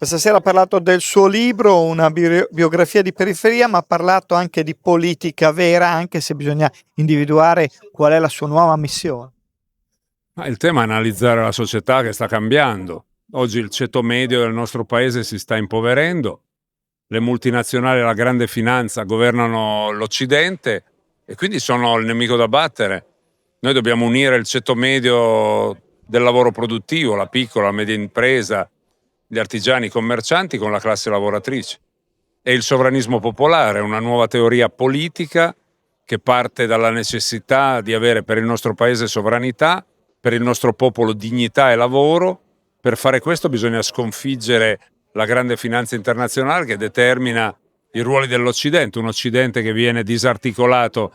Questa sera ha parlato del suo libro, una biografia di periferia, ma ha parlato anche di politica vera, anche se bisogna individuare qual è la sua nuova missione. Il tema è analizzare la società che sta cambiando. Oggi il ceto medio del nostro paese si sta impoverendo, le multinazionali e la grande finanza governano l'Occidente e quindi sono il nemico da battere. Noi dobbiamo unire il ceto medio del lavoro produttivo, la piccola, la media impresa, gli artigiani, i commercianti con la classe lavoratrice. E il sovranismo popolare, una nuova teoria politica che parte dalla necessità di avere per il nostro paese sovranità, per il nostro popolo dignità e lavoro. Per fare questo bisogna sconfiggere la grande finanza internazionale che determina i ruoli dell'Occidente, un Occidente che viene disarticolato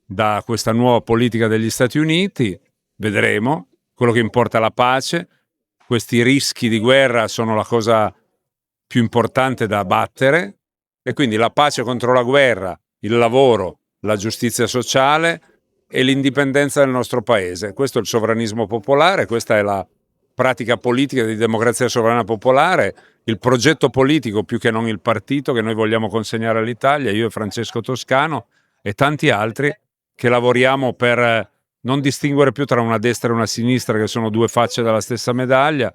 da questa nuova politica degli Stati Uniti. Vedremo, quello che importa è la pace. Questi rischi di guerra sono la cosa più importante da battere e quindi la pace contro la guerra, il lavoro, la giustizia sociale e l'indipendenza del nostro paese. Questo è il sovranismo popolare, questa è la pratica politica di democrazia sovrana popolare, il progetto politico più che non il partito che noi vogliamo consegnare all'Italia, io e Francesco Toscano e tanti altri che lavoriamo per non distinguere più tra una destra e una sinistra che sono due facce della stessa medaglia,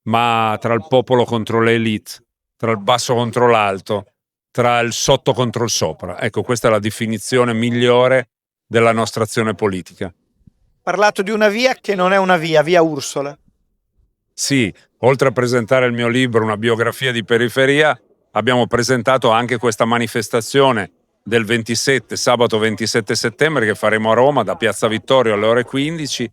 ma tra il popolo contro le elite, tra il basso contro l'alto, tra il sotto contro il sopra. Ecco, questa è la definizione migliore della nostra azione politica. Ha parlato di una via che non è una via Ursula. Sì, oltre a presentare il mio libro, una biografia di periferia, abbiamo presentato anche questa manifestazione del 27, sabato 27 settembre, che faremo a Roma da Piazza Vittorio alle ore 15,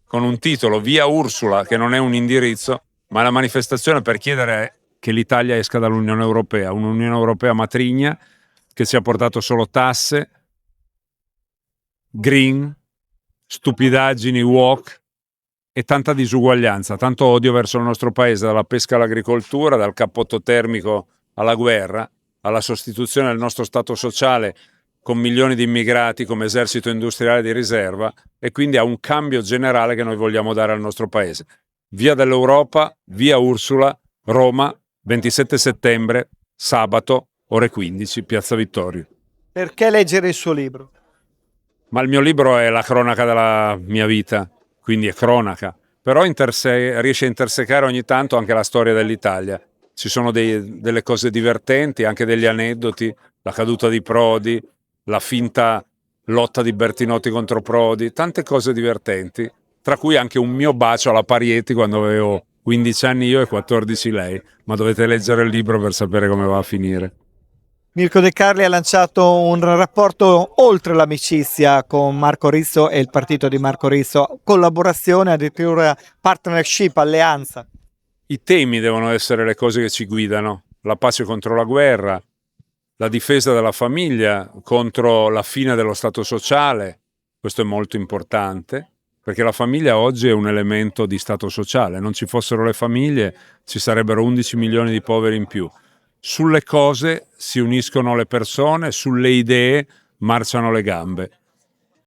con un titolo Via Ursula, che non è un indirizzo, ma è la manifestazione per chiedere che l'Italia esca dall'Unione Europea, un'Unione Europea matrigna che ci ha portato solo tasse, green, stupidaggini, woke e tanta disuguaglianza, tanto odio verso il nostro paese, dalla pesca all'agricoltura, dal cappotto termico alla guerra, alla sostituzione del nostro stato sociale con milioni di immigrati come esercito industriale di riserva e quindi a un cambio generale che noi vogliamo dare al nostro paese. Via dell'Europa, via Ursula, Roma, 27 settembre, sabato, ore 15, Piazza Vittorio. Perché leggere il suo libro? Ma il mio libro è la cronaca della mia vita, quindi è cronaca, però riesce a intersecare ogni tanto anche la storia dell'Italia. Ci sono delle cose divertenti, anche degli aneddoti, la caduta di Prodi, la finta lotta di Bertinotti contro Prodi, tante cose divertenti, tra cui anche un mio bacio alla Parieti quando avevo 15 anni io e 14 lei, ma dovete leggere il libro per sapere come va a finire. Mirko De Carli ha lanciato un rapporto oltre l'amicizia con Marco Rizzo e il partito di Marco Rizzo, collaborazione, addirittura partnership, alleanza. I temi devono essere le cose che ci guidano, la pace contro la guerra, la difesa della famiglia contro la fine dello Stato sociale, questo è molto importante, perché la famiglia oggi è un elemento di Stato sociale, non ci fossero le famiglie ci sarebbero 11 milioni di poveri in più. Sulle cose si uniscono le persone, sulle idee marciano le gambe.